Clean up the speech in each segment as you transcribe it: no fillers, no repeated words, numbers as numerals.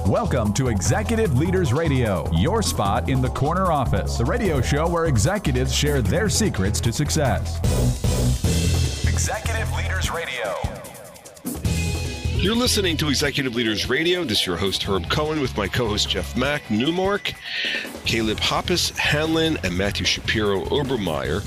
Welcome to Executive Leaders Radio, your spot in the corner office, the radio show where executives share their secrets to success. Executive Leaders Radio. You're listening to Executive Leaders Radio. This is your host, Herb Cohen, with my co-host, Jeff Mack, Newmark, Caleb Hoppus, Hanlon, and Matthew Shapiro, Obermeyer.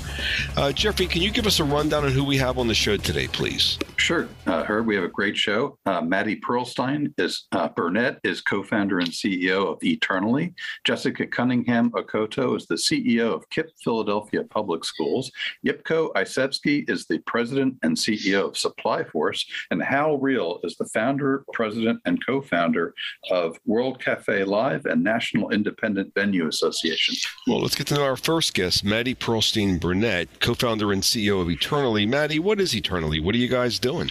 Jeffrey, can you give us a rundown on who we have on the show today, please? Sure, Herb. We have a great show. Matti Perilstein is Burnett is co-founder and CEO of Eternally. Jessica Cunningham Akoto is the CEO of KIPP Philadelphia Public Schools. Ljupco Icevski is the president and CEO of Supply Force, and Hal Reel is the founder, president, and co-founder of World Cafe Live and National Independent Venue Association. Well, let's get to know our first guest, Matti Perilstein Burnett, co-founder and CEO of Eternally. Matti, what is Eternally? What are you guys doing?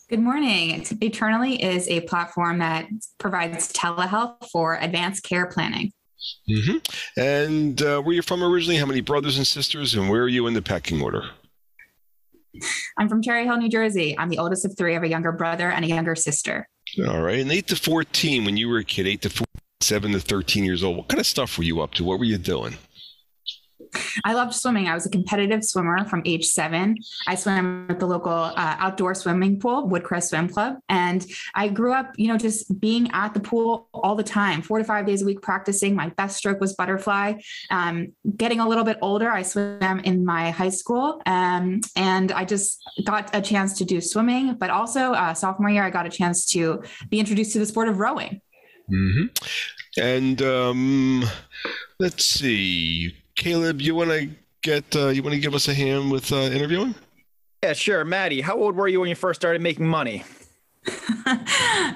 Good morning. Eternally is a platform that provides telehealth for advanced care planning. Mm-hmm. And where you're from originally, how many brothers and sisters, and where are you in the pecking order? I'm from Cherry Hill, New Jersey. I'm the oldest of three. I have a younger brother and a younger sister. All right. And 8 to 14, when you were a kid, 8 to 14, 7 to 13 years old, what kind of stuff were you up to? What were you doing? I loved swimming. I was a competitive swimmer from age 7. I swam at the local outdoor swimming pool, Woodcrest Swim Club. And I grew up, just being at the pool all the time, 4 to 5 days a week practicing. My best stroke was butterfly. Getting a little bit older, I swam in my high school. And I just got a chance to do swimming, but also sophomore year, I got a chance to be introduced to the sport of rowing. Mm-hmm. And let's see. Caleb, you want to give us a hand with interviewing? Yeah, sure. Matti, how old were you when you first started making money?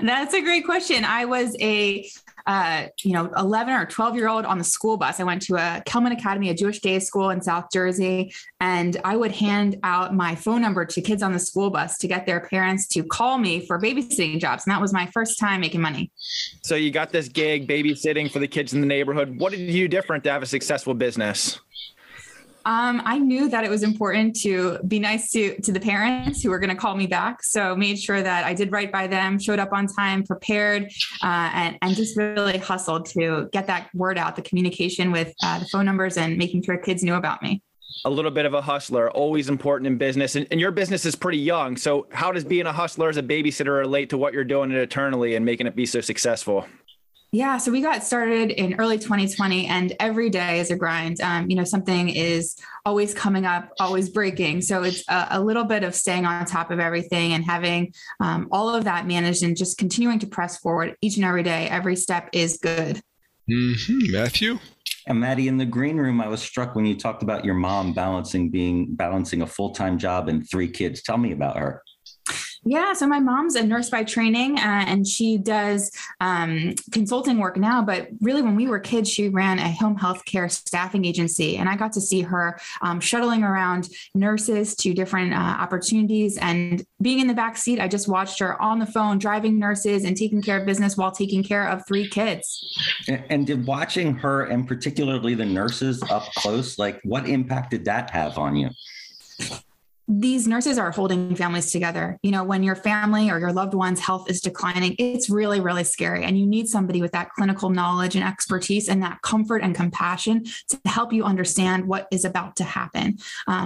That's a great question. I was a 11 or 12-year-old on the school bus. I went to a Kelman Academy, a Jewish day school in South Jersey, and I would hand out my phone number to kids on the school bus to get their parents to call me for babysitting jobs. And that was my first time making money. So you got this gig babysitting for the kids in the neighborhood. What did you do different to have a successful business? I knew that it was important to be nice to the parents who were going to call me back. So made sure that I did right by them, showed up on time, prepared, and just really hustled to get that word out, the communication with the phone numbers and making sure kids knew about me. A little bit of a hustler, always important in business. And your business is pretty young. So how does being a hustler as a babysitter relate to what you're doing at Eternally and making it be so successful? Yeah, so we got started in early 2020, and every day is a grind. Something is always coming up, always breaking. So it's a little bit of staying on top of everything and having all of that managed and just continuing to press forward each and every day. Every step is good. Mm-hmm. Matthew? And Matti, in the green room, I was struck when you talked about your mom balancing a full-time job and 3 kids. Tell me about her. Yeah. So my mom's a nurse by training and she does consulting work now. But really, when we were kids, she ran a home health care staffing agency. And I got to see her shuttling around nurses to different opportunities. And being in the back seat, I just watched her on the phone, driving nurses and taking care of business while taking care of 3 kids. And did watching her, and particularly the nurses up close, what impact did that have on you? These nurses are holding families together. When your family or your loved one's health is declining, it's really, really scary. And you need somebody with that clinical knowledge and expertise and that comfort and compassion to help you understand what is about to happen.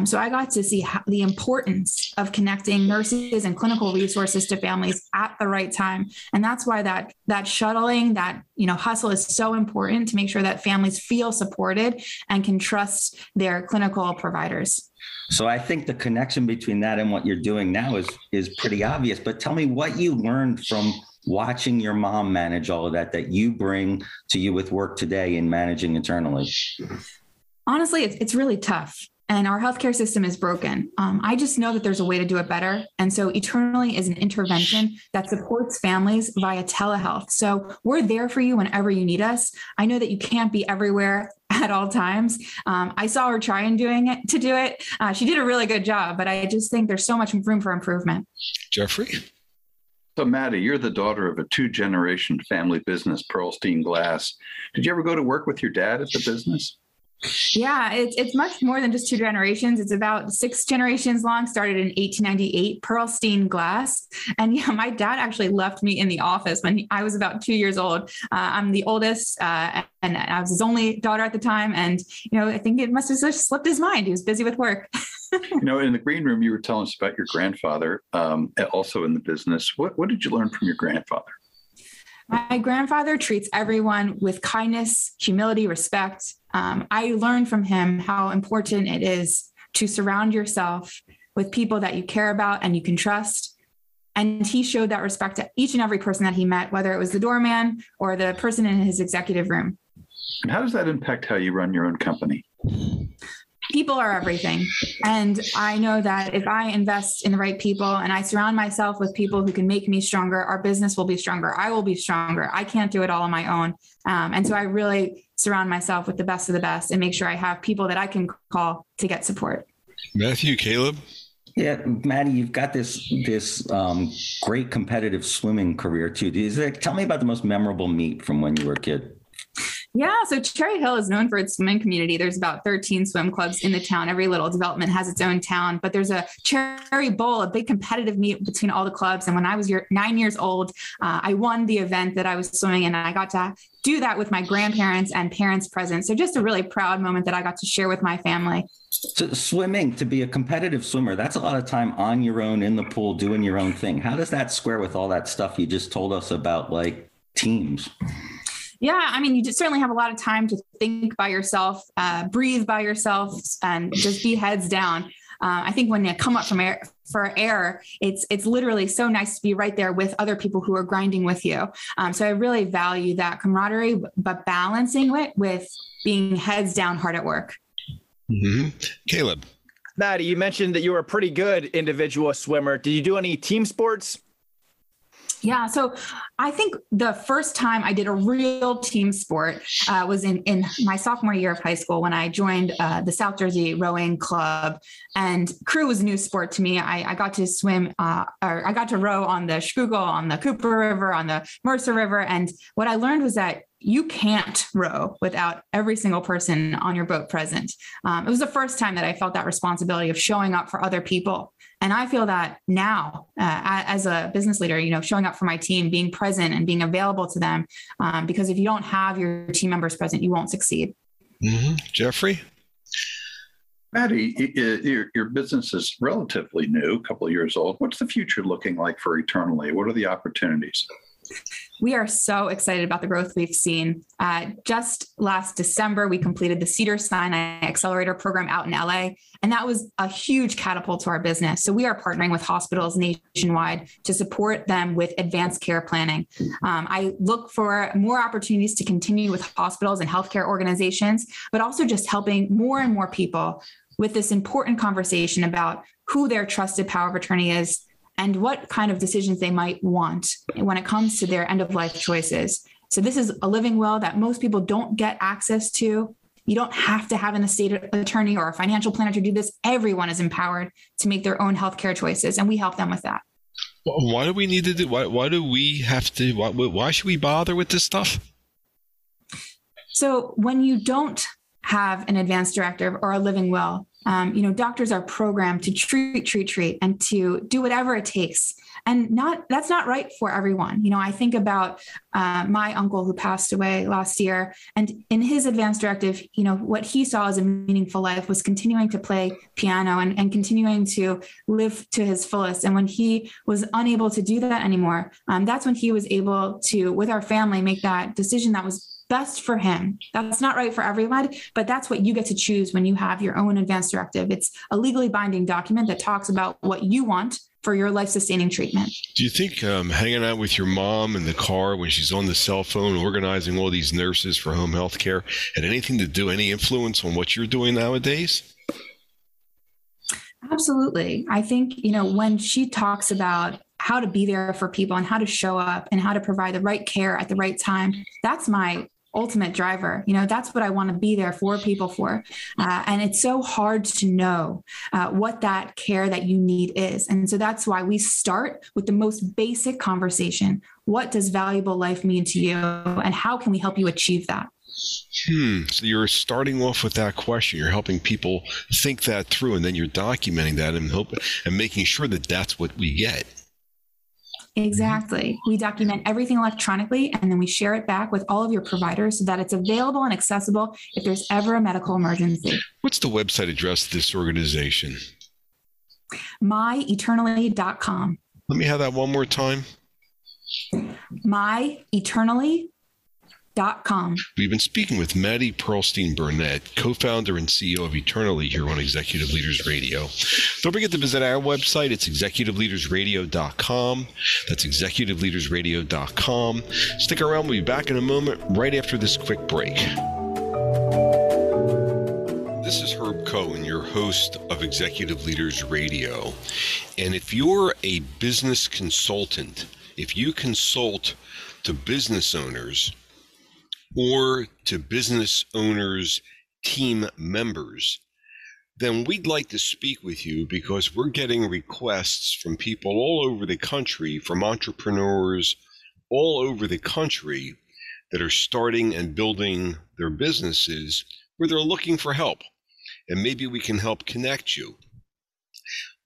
So I got to see the importance of connecting nurses and clinical resources to families at the right time. And that's why that shuttling, that hustle is so important to make sure that families feel supported and can trust their clinical providers. So I think the connection between that and what you're doing now is pretty obvious. But tell me what you learned from watching your mom manage all of that you bring to you with work today in managing Eternally. Honestly, it's really tough. And our healthcare system is broken. I just know that there's a way to do it better. And so Eternally is an intervention that supports families via telehealth. So we're there for you whenever you need us. I know that you can't be everywhere at all times. I saw her trying to do it. She did a really good job, but I just think there's so much room for improvement. Jeffrey? So Matti, you're the daughter of a 2-generation family business, Perilstein Glass. Did you ever go to work with your dad at the business? Yeah, it's much more than just 2 generations. It's about 6 generations long, started in 1898, Perilstein glass. And yeah, my dad actually left me in the office when I was about 2 years old. I'm the oldest, and I was his only daughter at the time. And, I think it must have just slipped his mind. He was busy with work. In the green room, you were telling us about your grandfather, also in the business. What did you learn from your grandfather? My grandfather treats everyone with kindness, humility, respect. I learned from him how important it is to surround yourself with people that you care about and you can trust. And he showed that respect to each and every person that he met, whether it was the doorman or the person in his executive room. And how does that impact how you run your own company? People are everything. And I know that if I invest in the right people and I surround myself with people who can make me stronger, our business will be stronger. I will be stronger. I can't do it all on my own. And so I really surround myself with the best of the best and make sure I have people that I can call to get support. Matthew, Caleb? Yeah, Matti, you've got this great competitive swimming career too. Tell me about the most memorable meet from when you were a kid. Yeah, so Cherry Hill is known for its swimming community. There's about 13 swim clubs in the town. Every little development has its own town, but there's a Cherry Bowl, a big competitive meet between all the clubs. And when I was 9 years old, I won the event that I was swimming in, and I got to do that with my grandparents and parents present. So just a really proud moment that I got to share with my family. So swimming, to be a competitive swimmer, that's a lot of time on your own in the pool, doing your own thing. How does that square with all that stuff you just told us about, like teams? Yeah, I mean, you just certainly have a lot of time to think by yourself, breathe by yourself, and just be heads down. I think when you come up for air, it's literally so nice to be right there with other people who are grinding with you. So I really value that camaraderie, but balancing it with being heads down, hard at work. Mm-hmm. Caleb. Matti, you mentioned that you were a pretty good individual swimmer. Did you do any team sports? Yeah. So I think the first time I did a real team sport was in my sophomore year of high school when I joined the South Jersey Rowing Club, and crew was a new sport to me. I got to swim or I got to row on the Schuylkill, on the Cooper River, on the Mercer River. And what I learned was that you can't row without every single person on your boat present. It was the first time that I felt that responsibility of showing up for other people. And I feel that now as a business leader, showing up for my team, being present and being available to them, because if you don't have your team members present, you won't succeed. Mm-hmm. Jeffrey? Matti, your business is relatively new, a couple of years old. What's the future looking like for Eternally? What are the opportunities? We are so excited about the growth we've seen. Just last December, we completed the Cedars-Sinai Accelerator program out in LA, and that was a huge catapult to our business. So we are partnering with hospitals nationwide to support them with advanced care planning. I look for more opportunities to continue with hospitals and healthcare organizations, but also just helping more and more people with this important conversation about who their trusted power of attorney is and what kind of decisions they might want when it comes to their end-of-life choices. So this is a living will that most people don't get access to. You don't have to have an estate attorney or a financial planner to do this. Everyone is empowered to make their own healthcare choices, and we help them with that. Why do we need to do? Why do we have to? Why should we bother with this stuff? So when you don't have an advance directive or a living will, doctors are programmed to treat, and to do whatever it takes. And that's not right for everyone. I think about my uncle who passed away last year, and in his advance directive, what he saw as a meaningful life was continuing to play piano and continuing to live to his fullest. And when he was unable to do that anymore, that's when he was able to, with our family, make that decision that was best for him. That's not right for everyone, but that's what you get to choose when you have your own advance directive. It's a legally binding document that talks about what you want for your life-sustaining treatment. Do you think hanging out with your mom in the car when she's on the cell phone, organizing all these nurses for home health care, had anything to do, any influence on what you're doing nowadays? Absolutely. I think, when she talks about how to be there for people and how to show up and how to provide the right care at the right time, that's my ultimate driver. That's what I want to be there for people for. And it's so hard to know what that care that you need is. And so that's why we start with the most basic conversation. What does valuable life mean to you? And how can we help you achieve that? So you're starting off with that question. You're helping people think that through, and then you're documenting that and making sure that that's what we get. Exactly. We document everything electronically, and then we share it back with all of your providers so that it's available and accessible if there's ever a medical emergency. What's the website address of this organization? myeternally.com. Let me have that one more time. myeternally.com. We've been speaking with Matti Perilstein Burnett, co-founder and CEO of Eternally here on Executive Leaders Radio. Don't forget to visit our website. It's executiveleadersradio.com. That's executiveleadersradio.com. Stick around. We'll be back in a moment right after this quick break. This is Herb Cohen, your host of Executive Leaders Radio. And if you're a business consultant, if you consult to business owners or to business owners' team members, then we'd like to speak with you because we're getting requests from people all over the country, from entrepreneurs all over the country that are starting and building their businesses where they're looking for help. And maybe we can help connect you.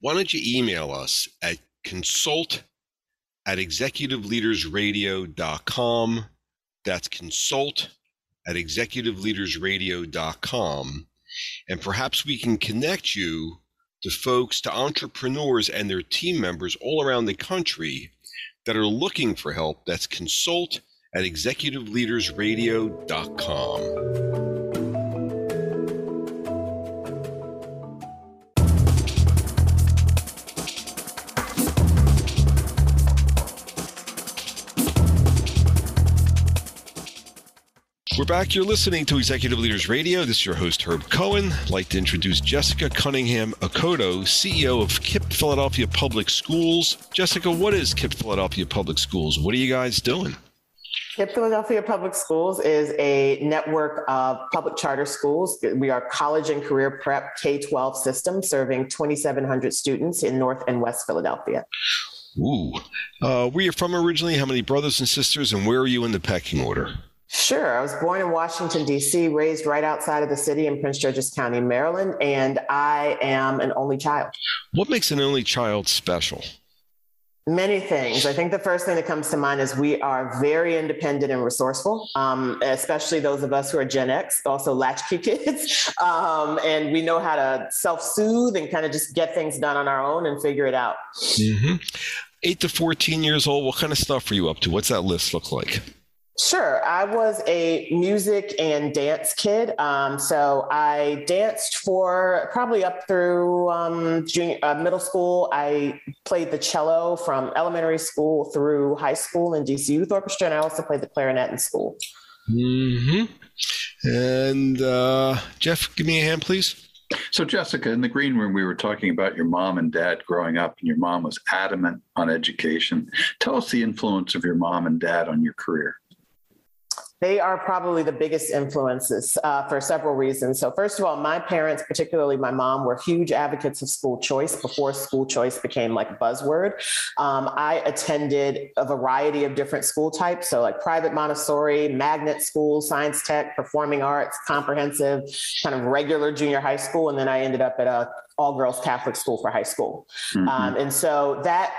Why don't you email us at consult@executiveleadersradio.com. That's consult@executiveleadersradio.com. And perhaps we can connect you to folks, to entrepreneurs and their team members all around the country that are looking for help. That's consult@executiveleadersradio.com. We're back. You're listening to Executive Leaders Radio. This is your host, Herb Cohen. I'd like to introduce Jessica Cunningham Akoto, CEO of KIPP Philadelphia Public Schools. Jessica, what is KIPP Philadelphia Public Schools? What are you guys doing? KIPP Philadelphia Public Schools is a network of public charter schools. We are college and career prep K-12 system serving 2,700 students in North and West Philadelphia. Ooh. Where are you from originally? How many brothers and sisters? And where are you in the pecking order? Sure. I was born in Washington, D.C., raised right outside of the city in Prince George's County, Maryland, and I am an only child. What makes an only child special? Many things. I think the first thing that comes to mind is we are very independent and resourceful, especially those of us who are Gen X, also latchkey kids. And we know how to self-soothe and kind of just get things done on our own and figure it out. 8 to 14 years old, what kind of stuff are you up to? What's that list look like? Sure. I was a music and dance kid. So I danced for probably up through middle school. I played the cello from elementary school through high school in DC Youth Orchestra, and I also played the clarinet in school. And Jeff, give me a hand, please. So Jessica, in the green room, we were talking about your mom and dad growing up, and your mom was adamant on education. Tell us the influence of your mom and dad on your career. They are probably the biggest influences for several reasons. So first of all, my parents, particularly my mom, were huge advocates of school choice before school choice became like a buzzword. I attended a variety of different school types. So like private Montessori, magnet school, science tech, performing arts, comprehensive, kind of regular junior high school. And then I ended up at a all-girls Catholic school for high school. And so that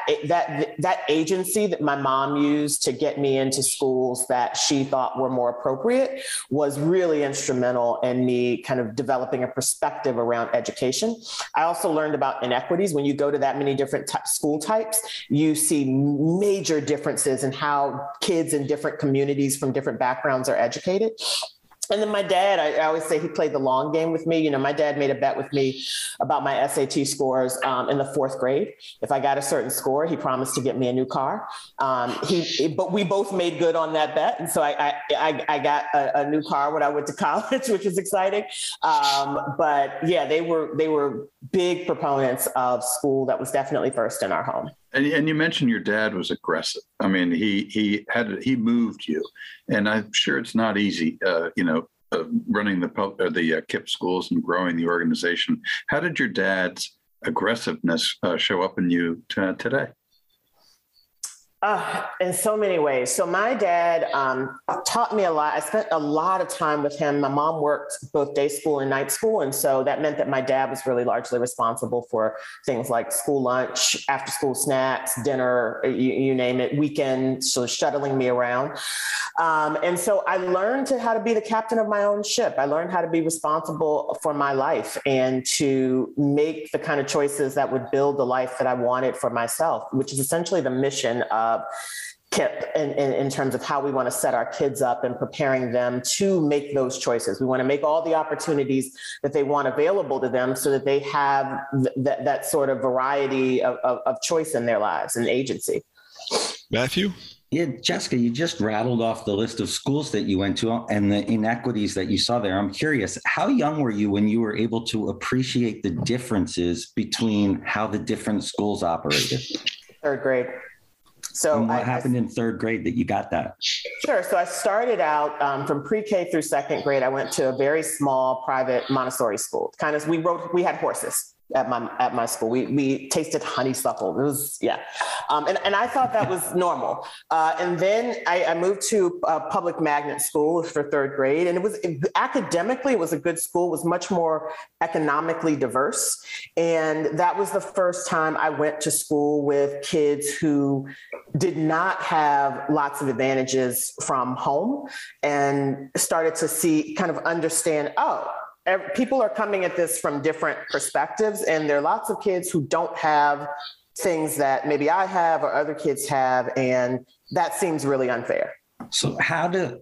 agency that my mom used to get me into schools that she thought were more appropriate was really instrumental in me kind of developing a perspective around education. I also learned about inequities. When you go to that many different school types, you see major differences in how kids in different communities from different backgrounds are educated. And then my dad, I always say he played the long game with me. You know, my dad made a bet with me about my SAT scores in the 4th grade. If I got a certain score, he promised to get me a new car. But we both made good on that bet. And so I got a new car when I went to college, which was exciting. But yeah, they were big proponents of school. That was definitely first in our home. And you mentioned your dad was aggressive. I mean, he moved you, and I'm sure it's not easy, running the KIPP schools and growing the organization. How did your dad's aggressiveness show up in you today? In so many ways. So my dad taught me a lot. I spent a lot of time with him. My mom worked both day school and night school. And so that meant that my dad was really largely responsible for things like school lunch, after school snacks, dinner, you name it, weekends, so shuttling me around. And so I learned how to be the captain of my own ship. I learned how to be responsible for my life and to make the kind of choices that would build the life that I wanted for myself, which is essentially the mission of KIPP in terms of how we want to set our kids up and preparing them to make those choices. We want to make all the opportunities that they want available to them so that they have that sort of variety of choice in their lives and agency. Matthew? Yeah, Jessica, you just rattled off the list of schools that you went to and the inequities that you saw there. I'm curious, how young were you when you were able to appreciate the differences between how the different schools operated? Third grade. So and what happened in third grade that you got that? Sure. So I started out from pre-K through second grade. I went to a very small private Montessori school. We had horses at my school. We tasted honeysuckle. It was, and I thought that was normal. And then I moved to a public magnet school for third grade. And academically, it was a good school. It was much more economically diverse. And that was the first time I went to school with kids who did not have lots of advantages from home and started to understand, people are coming at this from different perspectives, and there are lots of kids who don't have things that maybe I have or other kids have, and that seems really unfair. So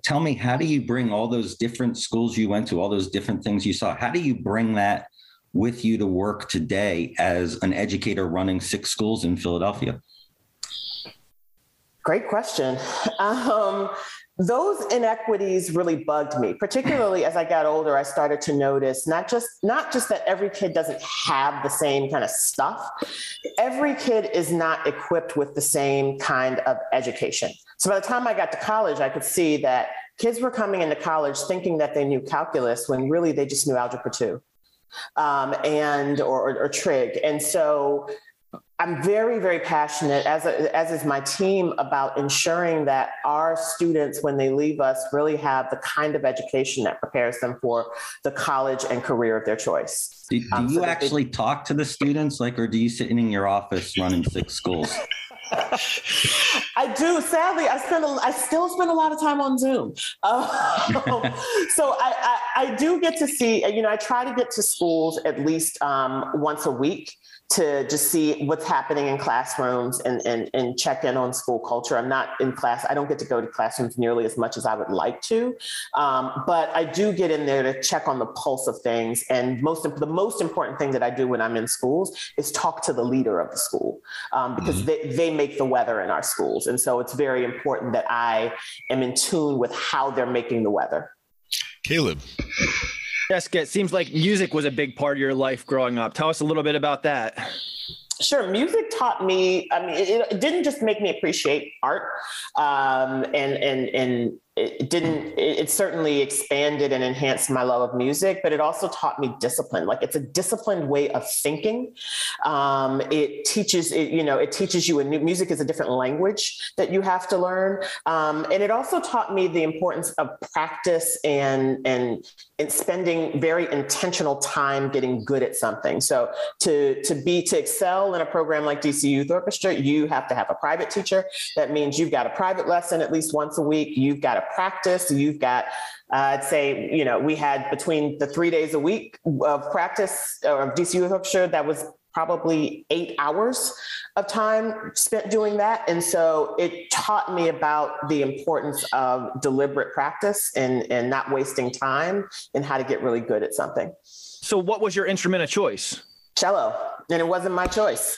tell me, how do you bring all those different schools you went to, all those different things you saw, how do you bring that with you to work today as an educator running 6 schools in Philadelphia? Great question. Those inequities really bugged me, particularly as I got older. I started to notice not just that every kid doesn't have the same kind of stuff. Every kid is not equipped with the same kind of education. So by the time I got to college, I could see that kids were coming into college thinking that they knew calculus when really they just knew algebra 2 or trig. And so I'm very, very passionate, as is my team, about ensuring that our students, when they leave us, really have the kind of education that prepares them for the college and career of their choice. Do you actually talk to the students, or do you sit in your office running 6 schools? I do. Sadly, I still spend a lot of time on Zoom. So I do get to see, I try to get to schools at least once a week to just see what's happening in classrooms and check in on school culture. I'm not in class. I don't get to go to classrooms nearly as much as I would like to. But I do get in there to check on the pulse of things. And the most important thing that I do when I'm in schools is talk to the leader of the school, because they make the weather in our schools. And so it's very important that I am in tune with how they're making the weather. Caleb. Jessica, it seems like music was a big part of your life growing up. Tell us a little bit about that. Sure. Music taught me, it didn't just make me appreciate art, and it certainly expanded and enhanced my love of music, but it also taught me discipline. It's a disciplined way of thinking. It teaches you music is a different language that you have to learn. And it also taught me the importance of practice and spending very intentional time getting good at something. So to excel in a program like DC Youth Orchestra, you have to have a private teacher. That means you've got a private lesson at least once a week. You've got to practice. You've got, I'd say, we had between the 3 days a week of practice of DC Youth Orchestra, that was probably 8 hours of time spent doing that. And so it taught me about the importance of deliberate practice and not wasting time and how to get really good at something. So what was your instrument of choice? Cello. And it wasn't my choice.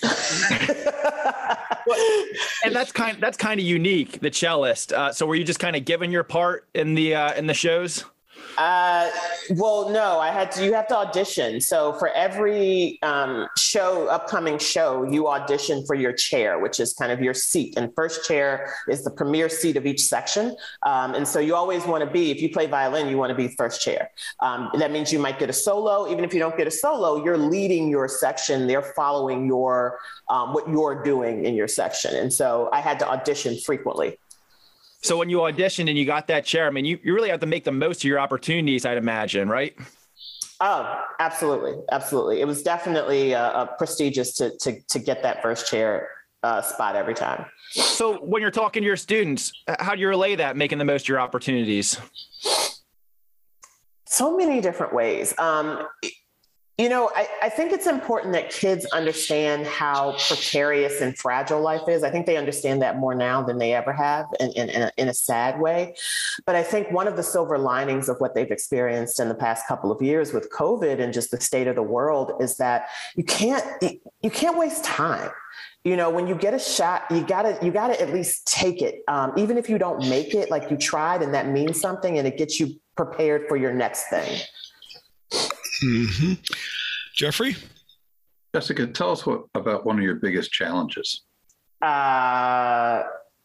And that's kind of unique, the cellist. So were you just kind of given your part in the shows? Well, no, you have to audition. So for every upcoming show, you audition for your chair, which is kind of your seat. And first chair is the premier seat of each section. And so you always want to be, if you play violin, you want to be first chair. That means you might get a solo. Even if you don't get a solo, you're leading your section. They're following your what you're doing in your section. And so I had to audition frequently. So when you auditioned and you got that chair, I mean, you really have to make the most of your opportunities, I'd imagine, right? Oh, absolutely. Absolutely. It was definitely prestigious to get that first chair spot every time. So when you're talking to your students, how do you relay that, making the most of your opportunities? So many different ways. I think it's important that kids understand how precarious and fragile life is. I think they understand that more now than they ever have in a sad way. But I think one of the silver linings of what they've experienced in the past couple of years with COVID and just the state of the world is that you can't waste time. When you get a shot, you gotta at least take it. Even if you don't make it, like you tried and that means something and it gets you prepared for your next thing. Mm-hmm. Jeffrey? Jessica, tell us about one of your biggest challenges.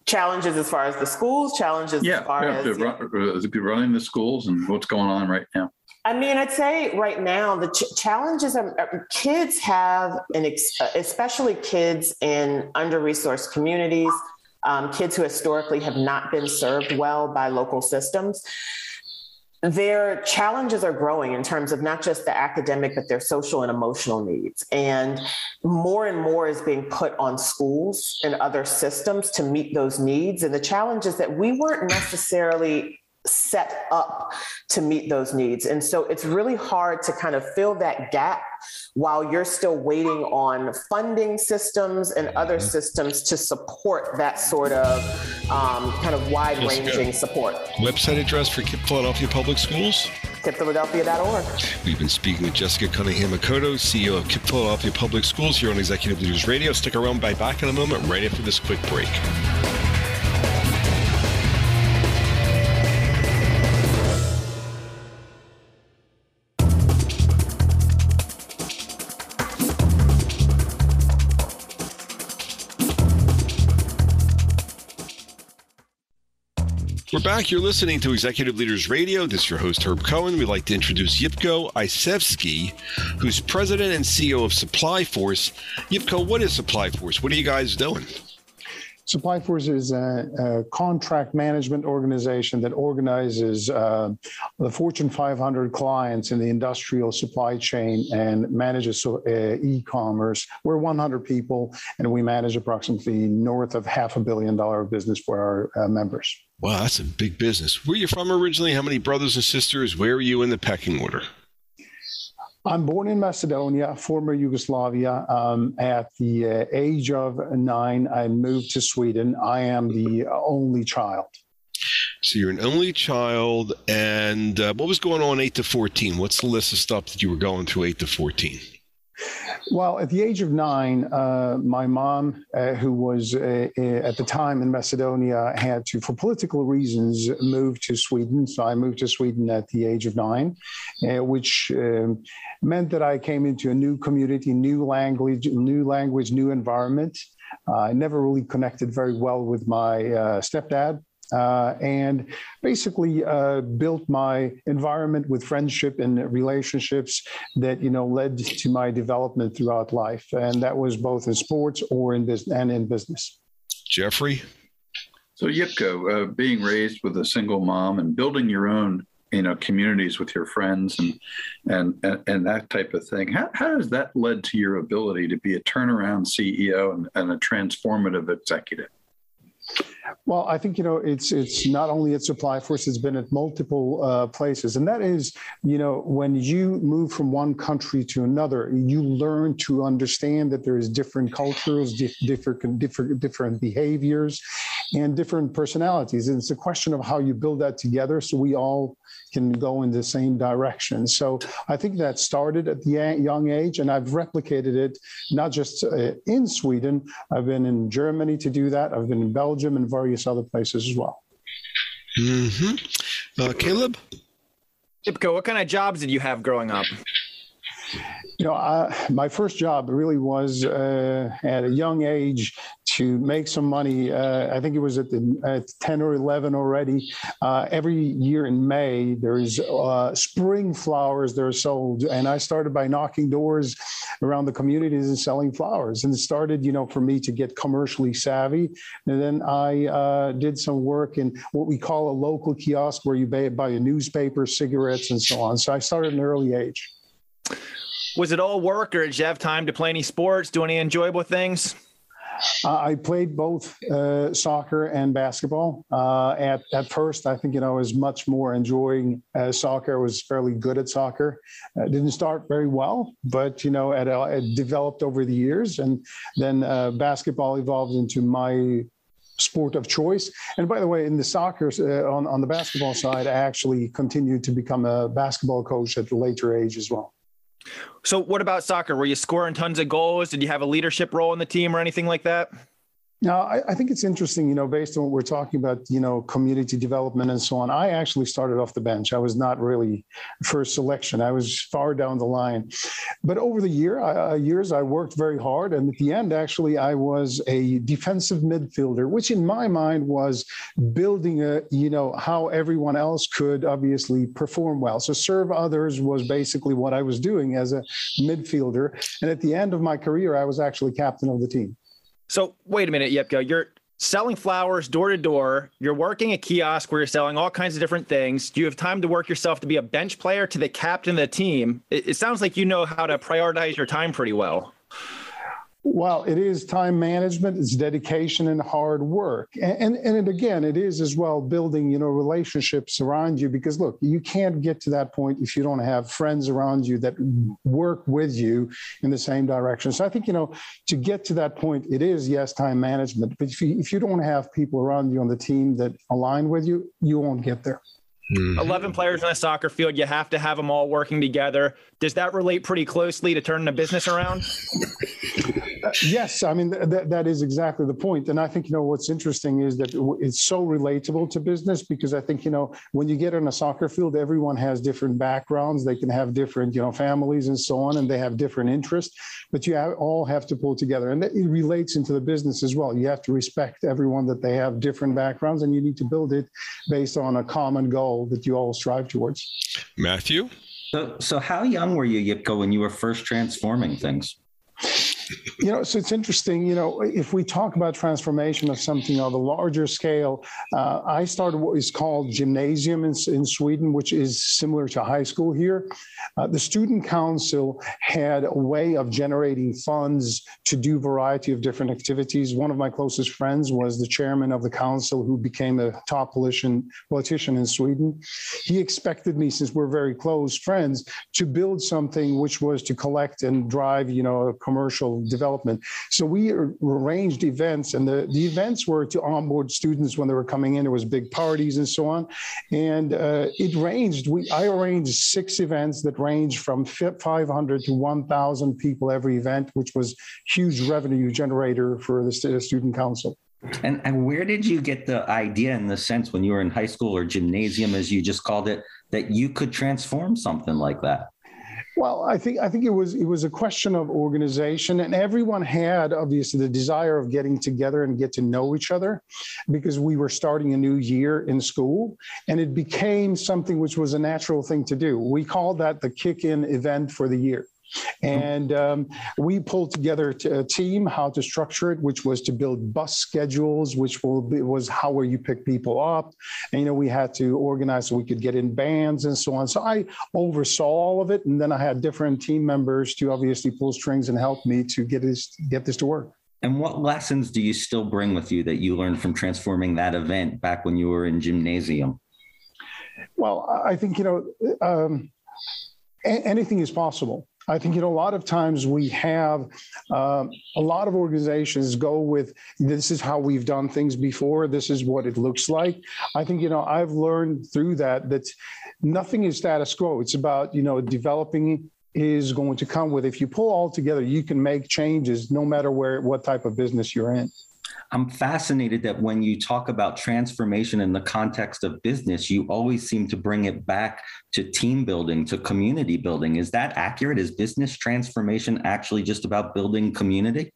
Challenges as far as the schools, challenges as far as running the schools and what's going on right now. I mean, I'd say right now the challenges are kids have, especially kids in under-resourced communities, kids who historically have not been served well by local systems. Their challenges are growing in terms of not just the academic, but their social and emotional needs. And more is being put on schools and other systems to meet those needs. And the challenge is that we weren't necessarily set up to meet those needs. And so it's really hard to kind of fill that gap while you're still waiting on funding systems and other systems to support that sort of kind of wide-ranging support. Website address for KIPP Philadelphia Public Schools? KIPPPhiladelphia.org. We've been speaking with Jessica Cunningham Akoto, CEO of KIPP Philadelphia Public Schools here on Executive Leaders Radio. Stick around, back in a moment, right after this quick break. We're back. You're listening to Executive Leaders Radio. This is your host, Herb Cohen. We'd like to introduce Ljupco Icevski, who's president and CEO of Supply Force. Ljupco, what is Supply Force? What are you guys doing? Supply Force is a contract management organization that organizes the Fortune 500 clients in the industrial supply chain and manages e-commerce. We're 100 people, and we manage approximately north of $500 million business for our members. Wow, that's a big business. Where are you from originally? How many brothers and sisters? Where are you in the pecking order? I'm born in Macedonia, former Yugoslavia. At the age of 9, I moved to Sweden. I am the only child. So you're an only child. And what was going on 8 to 14? What's the list of stuff that you were going through 8 to 14? Well, at the age of 9, my mom, who was at the time in Macedonia, had to, for political reasons, move to Sweden. So I moved to Sweden at the age of 9, which meant that I came into a new community, new language, new environment. I never really connected very well with my stepdad. And basically built my environment with friendship and relationships that, led to my development throughout life. And that was both in sports or in business. Jeffrey? So Ljupco, being raised with a single mom and building your own, communities with your friends and that type of thing. How has that led to your ability to be a turnaround CEO and a transformative executive? Well, I think, it's not only at Supply Force, it's been at multiple places. And that is, when you move from one country to another, you learn to understand that there is different cultures, different behaviors, and different personalities. And it's a question of how you build that together so we all can go in the same direction. So I think that started at the young age, and I've replicated it not just in Sweden. I've been in Germany to do that. I've been in Belgium and various other places as well. Mm-hmm. Caleb? Ljupco, what kind of jobs did you have growing up? My first job really was at a young age to make some money. I think it was at 10 or 11 already. Every year in May, there's spring flowers that are sold. And I started by knocking doors around the communities and selling flowers. And it started, for me to get commercially savvy. And then I did some work in what we call a local kiosk where you buy a newspaper, cigarettes, and so on. So I started at an early age. Was it all work, or did you have time to play any sports, do any enjoyable things? I played both soccer and basketball. At first, I think, I was much more enjoying soccer. I was fairly good at soccer. Didn't start very well, but, it developed over the years. And then basketball evolved into my sport of choice. And by the way, in the soccer, on the basketball side, I actually continued to become a basketball coach at a later age as well. So what about soccer? Were you scoring tons of goals? Did you have a leadership role in the team or anything like that? Now, I think it's interesting, based on what we're talking about, community development and so on. I actually started off the bench. I was not really first selection. I was far down the line. But over the years, I worked very hard. And at the end, actually, I was a defensive midfielder, which in my mind was building how everyone else could obviously perform well. So serve others was basically what I was doing as a midfielder. And at the end of my career, I was actually captain of the team. So wait a minute, Ljupco, you're selling flowers door to door. You're working a kiosk where you're selling all kinds of different things. Do you have time to work yourself to be a bench player to the captain of the team? It sounds like you know how to prioritize your time pretty well. Well, it is time management, it's dedication and hard work. And again, it is as well building, relationships around you, because look, you can't get to that point if you don't have friends around you that work with you in the same direction. So I think, to get to that point, it is, yes, time management. But if you don't have people around you on the team that align with you, you won't get there. 11 players on a soccer field, you have to have them all working together. Does that relate pretty closely to turning a business around? Yes, I mean, that is exactly the point. And I think, what's interesting is that it's so relatable to business, because I think, when you get on a soccer field, everyone has different backgrounds. They can have different, families and so on, and they have different interests, but you all have to pull together. And it relates into the business as well. You have to respect everyone, that they have different backgrounds, and you need to build it based on a common goal that you all strive towards. Matthew? So how young were you, Ljupco, when you were first transforming things? So it's interesting, if we talk about transformation of something on the larger scale, I started what is called gymnasium in Sweden, which is similar to high school here. The student council had a way of generating funds to do a variety of different activities. One of my closest friends was the chairman of the council, who became a top politician in Sweden. He expected me, since we're very close friends, to build something which was to collect and drive, a commercial development. So we arranged events, and the events were to onboard students when they were coming in. There was big parties and so on. And it ranged. I arranged 6 events that ranged from 500 to 1,000 people every event, which was huge revenue generator for the student council. And where did you get the idea, in the sense, when you were in high school or gymnasium, as you just called it, that you could transform something like that? Well, I think it was a question of organization, and everyone had obviously the desire of getting together and get to know each other, because we were starting a new year in school, and it became something which was a natural thing to do. We called that the kick-in event for the year. And we pulled together a team, how to structure it, which was to build bus schedules, which was how will you pick people up. And, we had to organize so we could get in bands and so on. So I oversaw all of it. And then I had different team members to obviously pull strings and help me to get this to work. And what lessons do you still bring with you that you learned from transforming that event back when you were in gymnasium? Well, I think, anything is possible. I think, a lot of times we have a lot of organizations go with, this is how we've done things before. This is what it looks like. I think, I've learned through that nothing is status quo. It's about, developing is going to come with, if you pull all together, you can make changes no matter what type of business you're in. I'm fascinated that when you talk about transformation in the context of business, you always seem to bring it back to team building, to community building. Is that accurate? Is business transformation actually just about building community?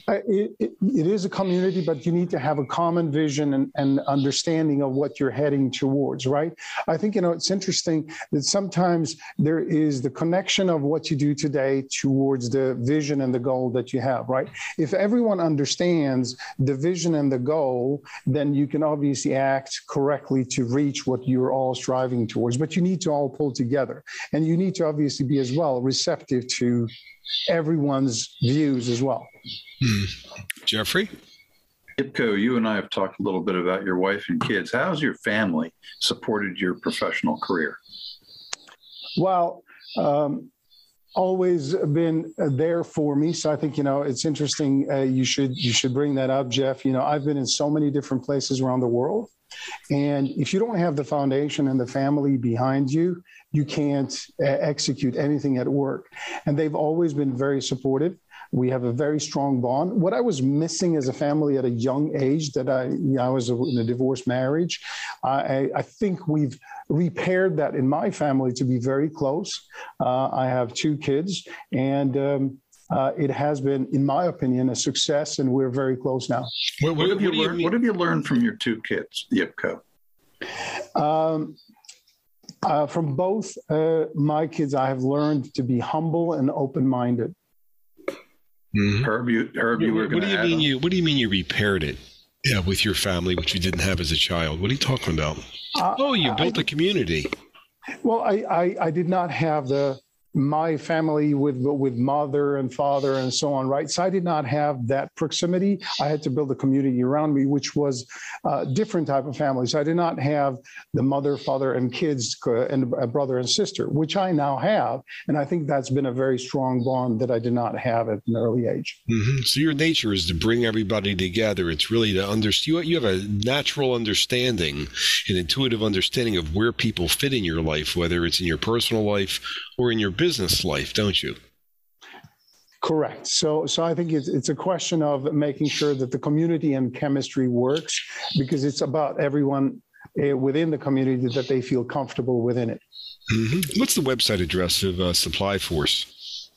It is a community, but you need to have a common vision and understanding of what you're heading towards, right? I think, it's interesting that sometimes there is the connection of what you do today towards the vision and the goal that you have, right? If everyone understands the vision and the goal, then you can obviously act correctly to reach what you're all striving towards, but you need to all pull together. And you need to obviously be as well receptive to everyone's views as well. Jeffrey? Ljupco, you and I have talked a little bit about your wife and kids. How's your family supported your professional career? Well, always been there for me. So I think, it's interesting. You should bring that up, Jeff. I've been in so many different places around the world. And if you don't have the foundation and the family behind you, you can't execute anything at work. And they've always been very supportive. We have a very strong bond. What I was missing as a family at a young age, that I was in a divorced marriage, I think we've repaired that in my family to be very close. I have 2 kids, and it has been, in my opinion, a success, and we're very close now. What have you learned from your 2 kids, Ljupco? From both my kids, I have learned to be humble and open-minded. Mm-hmm. Herb, you were going to add. What do you mean you repaired it? Yeah, with your family, which you didn't have as a child. What are you talking about? You built a community. Well, I did not have my family with mother and father and so on, right? So I did not have that proximity. I had to build a community around me, which was a different type of family. So I did not have the mother, father, and kids and a brother and sister, which I now have. And I think that's been a very strong bond that I did not have at an early age. Mm-hmm. So your nature is to bring everybody together. It's really to understand. You have a natural understanding, an intuitive understanding of where people fit in your life, whether it's in your personal life or in your business life, don't you? Correct. So I think it's a question of making sure that the community and chemistry works, because it's about everyone within the community that they feel comfortable within it. Mm-hmm. What's the website address of Supply Force?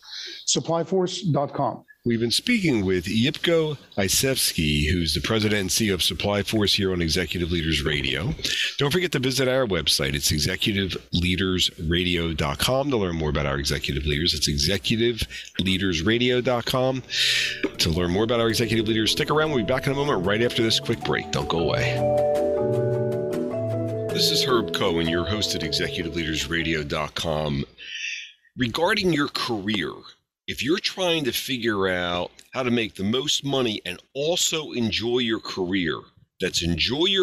Supplyforce.com. We've been speaking with Ljupco Icevski, who's the president and CEO of Supply Force here on Executive Leaders Radio. Don't forget to visit our website. It's executiveleadersradio.com to learn more about our executive leaders. It's executiveleadersradio.com to learn more about our executive leaders. Stick around. We'll be back in a moment right after this quick break. Don't go away. This is Herb Cohen, your host at executiveleadersradio.com. Regarding your career, if you're trying to figure out how to make the most money and also enjoy your career, really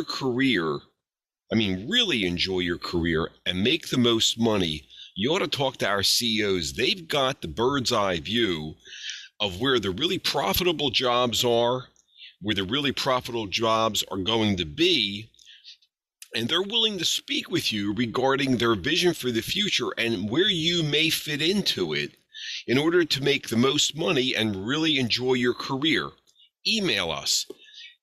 enjoy your career and make the most money, you ought to talk to our CEOs. They've got the bird's eye view of where the really profitable jobs are, where the really profitable jobs are going to be, and they're willing to speak with you regarding their vision for the future and where you may fit into it in order to make the most money and really enjoy your career. Email us,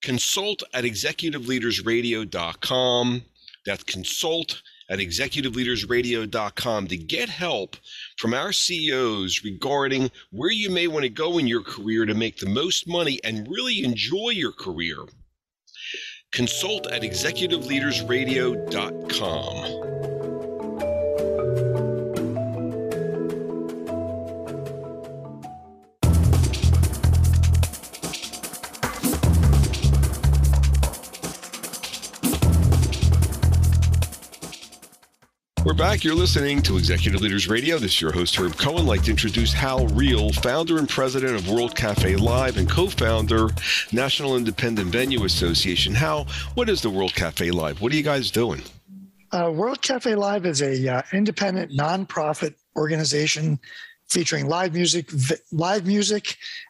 consult@executiveleadersradio.com. That's consult@executiveleadersradio.com to get help from our CEOs regarding where you may want to go in your career to make the most money and really enjoy your career. Consult@executiveleadersradio.com. We're back. You're listening to Executive Leaders Radio. This is your host, Herb Cohen. I'd like to introduce Hal Reel, founder and president of World Cafe Live and co-founder, National Independent Venue Association. Hal, what is the World Cafe Live? What are you guys doing? World Cafe Live is a independent nonprofit organization featuring live music,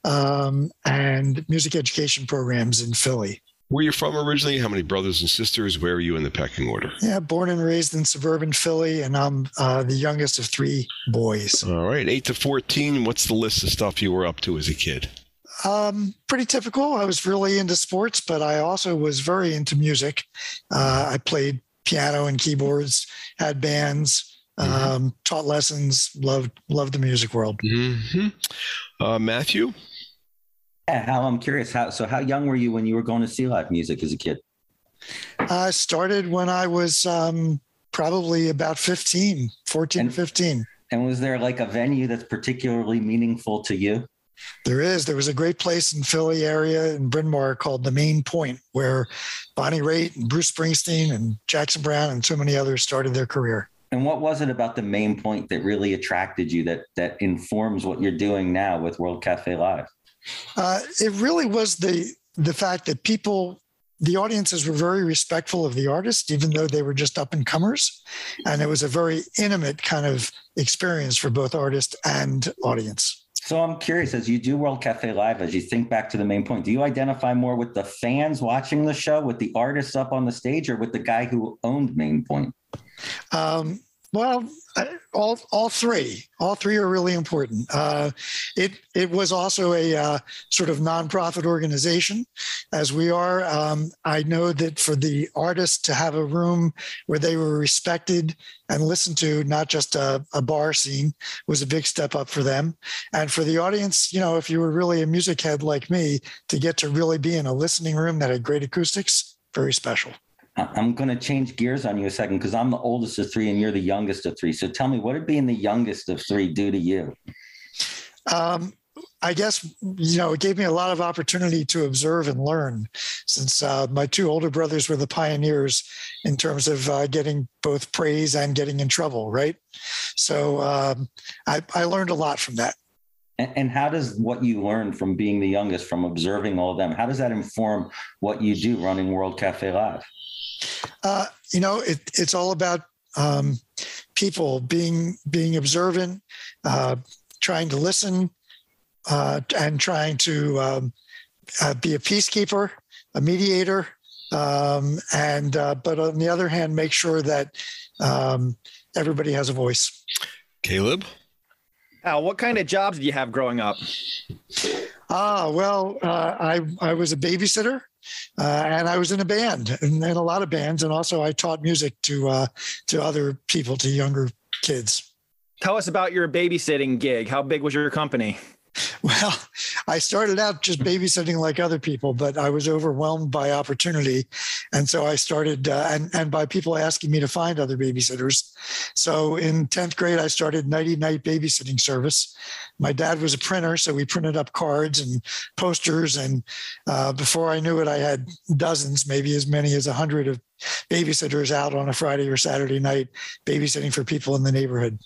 and music education programs in Philly. Where you're from originally? How many brothers and sisters? Where are you in the pecking order? Yeah, born and raised in suburban Philly, and I'm the youngest of 3 boys. All right, 8 to 14. What's the list of stuff you were up to as a kid? Pretty typical. I was really into sports, but I also was very into music. I played piano and keyboards, had bands, taught lessons, loved the music world. Matthew? Yeah, Hal, I'm curious. How young were you when you were going to see live music as a kid? I started when I was probably about 14 or 15. And was there like a venue that's particularly meaningful to you? There was a great place in Philly area in Bryn Mawr called the Main Point, where Bonnie Raitt and Bruce Springsteen and Jackson Browne and so many others started their career. And what was it about the Main Point that really attracted you that informs what you're doing now with World Cafe Live? It really was the fact that the audiences were very respectful of the artist, even though they were just up and comers. And it was a very intimate kind of experience for both artist and audience. So I'm curious, as you do World Cafe Live, as you think back to the Main Point, do you identify more with the fans watching the show, with the artists up on the stage, or with the guy who owned Main Point? Well, all three are really important. It was also a sort of nonprofit organization, as we are. I know that for the artists to have a room where they were respected and listened to, not just a bar scene, was a big step up for them. And for the audience, if you were really a music head like me, to get to really be in a listening room that had great acoustics, very special. I'm going to change gears on you a second because I'm the oldest of three and you're the youngest of three. So tell me, what did being the youngest of three do to you? I guess, it gave me a lot of opportunity to observe and learn, since my two older brothers were the pioneers in terms of getting both praise and getting in trouble, right? So I learned a lot from that. And how does what you learned from being the youngest, from observing all of them, how does that inform what you do running World Cafe Live? It's all about people being observant, trying to listen, and trying to be a peacekeeper, a mediator, but on the other hand, make sure that everybody has a voice. Caleb? Al, what kind of jobs did you have growing up? I was a babysitter. And I was in a band, and a lot of bands, and also I taught music to other people, to younger kids. Tell us about your babysitting gig. How big was your company? Well, I started out just babysitting like other people, but I was overwhelmed by opportunity. And so I started, and by people asking me to find other babysitters. So in 10th grade, I started night babysitting service. My dad was a printer, so we printed up cards and posters. And before I knew it, I had dozens, maybe as many as 100 of babysitters out on a Friday or Saturday night babysitting for people in the neighborhood.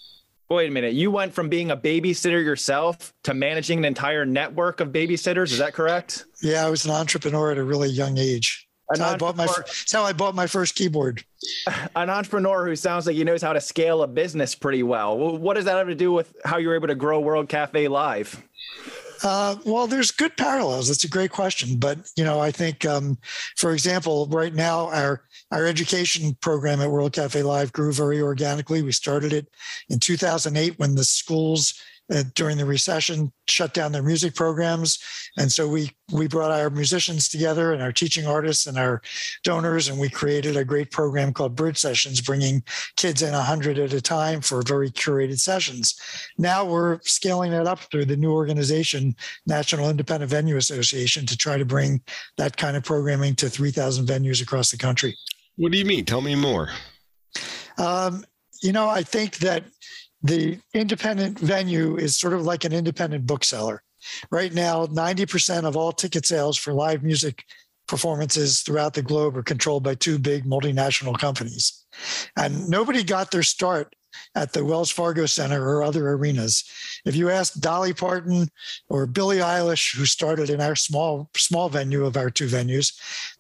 Wait a minute. You went from being a babysitter yourself to managing an entire network of babysitters. Is that correct? Yeah, I was an entrepreneur at a really young age. That's how I bought my first keyboard. An entrepreneur who sounds like he knows how to scale a business pretty well. What does that have to do with how you're able to grow World Cafe Live? Well, there's good parallels. That's a great question. But, I think, for example, right now, our education program at World Cafe Live grew very organically. We started it in 2008 when the schools during the recession shut down their music programs. And so we brought our musicians together and our teaching artists and our donors, and we created a great program called Bridge Sessions, bringing kids in 100 at a time for very curated sessions. Now we're scaling that up through the new organization, National Independent Venue Association, to try to bring that kind of programming to 3,000 venues across the country. What do you mean? Tell me more. I think that the independent venue is sort of like an independent bookseller. Right now, 90% of all ticket sales for live music performances throughout the globe are controlled by two big multinational companies. And nobody got their start at the Wells Fargo Center or other arenas. If you ask Dolly Parton or Billie Eilish, who started in our small venue of our two venues,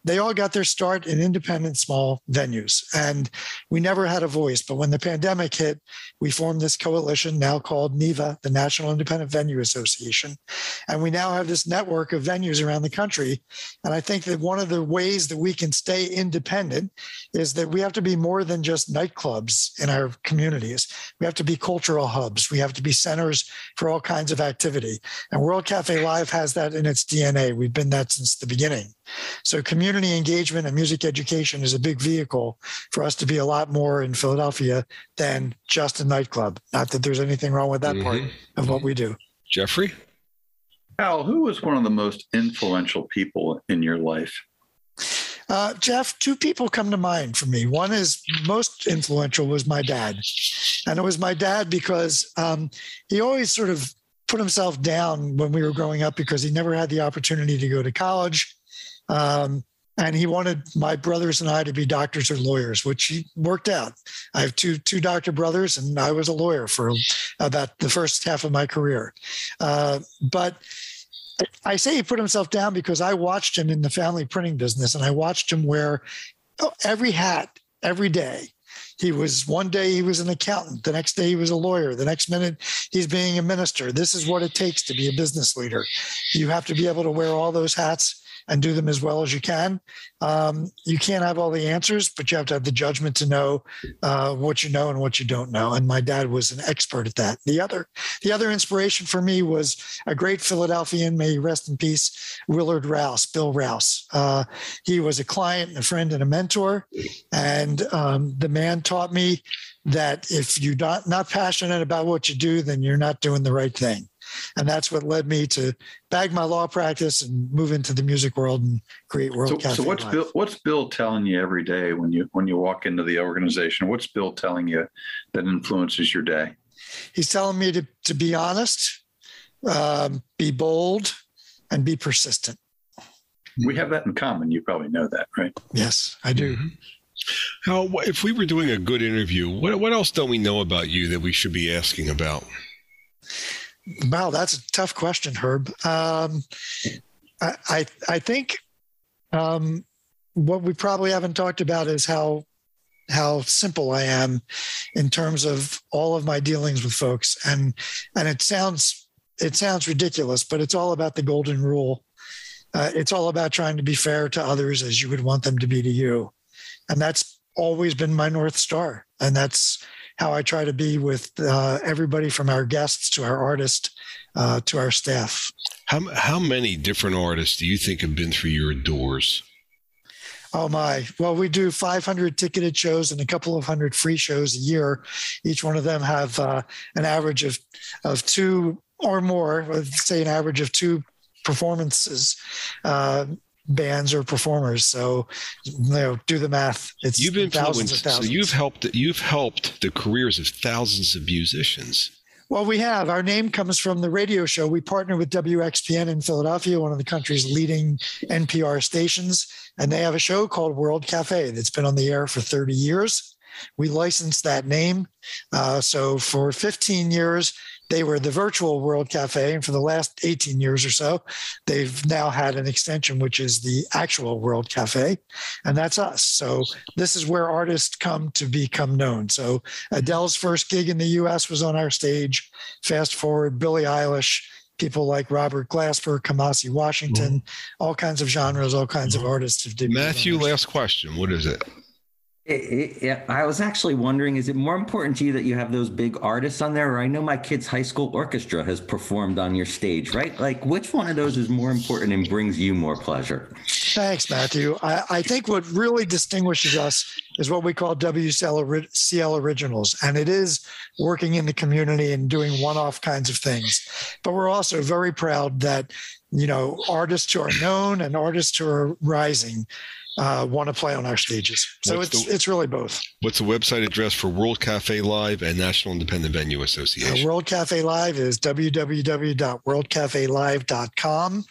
they all got their start in independent small venues, and we never had a voice. But when the pandemic hit, we formed this coalition now called NIVA, the National Independent Venue Association. And we now have this network of venues around the country. And I think that one of the ways that we can stay independent is that we have to be more than just nightclubs in our communities. We have to be cultural hubs. We have to be centers for all kinds of activity. And World Cafe Live has that in its DNA. We've been that since the beginning. So community engagement and music education is a big vehicle for us to be a lot more in Philadelphia than just a nightclub. Not that there's anything wrong with that part of what we do. Jeffrey? Al, who was one of the most influential people in your life? Jeff, two people come to mind for me. One is most influential was my dad. And it was my dad because he always sort of put himself down when we were growing up because he never had the opportunity to go to college. And he wanted my brothers and I to be doctors or lawyers, which he worked out. I have two doctor brothers, and I was a lawyer for about the first half of my career. But I say he put himself down because I watched him in the family printing business, and I watched him wear every hat every day. One day he was an accountant. The next day he was a lawyer. The next minute he's being a minister. This is what it takes to be a business leader. You have to be able to wear all those hats and do them as well as you can. You can't have all the answers, but you have to have the judgment to know what you know and what you don't know. And my dad was an expert at that. The other inspiration for me was a great Philadelphian, may he rest in peace, Willard Rouse, Bill Rouse. He was a client, a friend, and a mentor. And the man taught me that if you're not passionate about what you do, then you're not doing the right thing. And that's what led me to bag my law practice and move into the music world and create World Cafe. So what's Bill telling you every day when you walk into the organization? What's Bill telling you that influences your day? He's telling me to be honest, be bold, and be persistent. We have that in common. You probably know that, right? Yes, I do. How, if we were doing a good interview, what else don't we know about you that we should be asking about? Wow, that's a tough question, Herb. I think what we probably haven't talked about is how simple I am in terms of all of my dealings with folks. And it sounds ridiculous, but it's all about the golden rule. It's all about trying to be fair to others as you would want them to be to you. And that's always been my North Star. And that's how I try to be with everybody from our guests to our artists to our staff. How many different artists do you think have been through your doors? Oh my. Well, we do 500 ticketed shows and a couple of hundred free shows a year. Each one of them have an average of two or more, let's say an average of two performances, bands or performers. So, do the math. It's you've been thousands of thousands. So you've helped the careers of thousands of musicians. Well, we have. Our name comes from the radio show. We partner with WXPN in Philadelphia, one of the country's leading NPR stations, and they have a show called World Cafe that's been on the air for 30 years. We licensed that name. So for 15 years, they were the virtual World Cafe. And for the last 18 years or so, they've now had an extension, which is the actual World Cafe. And that's us. So this is where artists come to become known. So Adele's first gig in the US was on our stage. Fast forward, Billie Eilish, people like Robert Glasper, Kamasi Washington, all kinds of genres, all kinds of artists have debuted. Matthew, last question. What is it? I was actually wondering, is it more important to you that you have those big artists on there? Or I know my kid's high school orchestra has performed on your stage, right? Like, which one of those is more important and brings you more pleasure? Thanks, Matthew. I think what really distinguishes us is what we call WCL Originals. And it is working in the community and doing one-off kinds of things. But we're also very proud that, artists who are known and artists who are rising want to play on our stages. So it's really both. What's the website address for World Cafe Live and National Independent Venue Association? World Cafe Live is www.worldcafelive.com.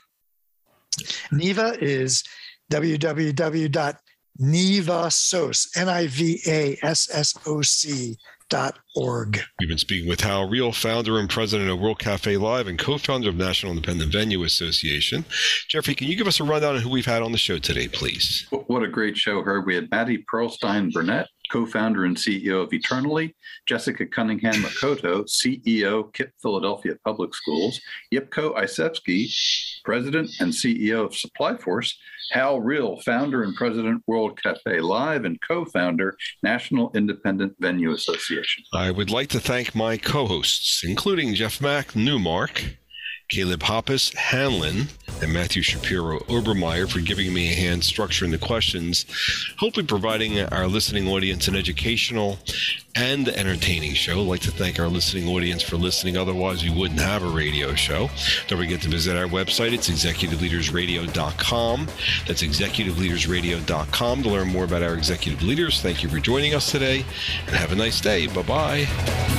NIVA is www.nivassoc, worldcafe.org. We've been speaking with Hal Reel, founder and president of World Cafe Live and co-founder of National Independent Venue Association. Jeffrey, can you give us a rundown on who we've had on the show today, please? What a great show, Herb. We had Matti Perilstein Burnett, co-founder and CEO of Eternally, Jessica Cunningham Akoto, CEO, KIPP Philadelphia Public Schools, Ljupco Icevski, president and CEO of Supply Force, Hal Reel, founder and president, World Cafe Live, and co-founder, National Independent Venue Association. I would like to thank my co-hosts, including Jeff Mack, Newmark, Caleb Hoppus, Hanlon, and Matthew Shapiro Obermeyer for giving me a hand structuring the questions, hopefully providing our listening audience an educational and entertaining show. I'd like to thank our listening audience for listening. Otherwise, we wouldn't have a radio show. Don't forget to visit our website. It's executiveleadersradio.com. That's executiveleadersradio.com to learn more about our executive leaders. Thank you for joining us today, and have a nice day. Bye-bye.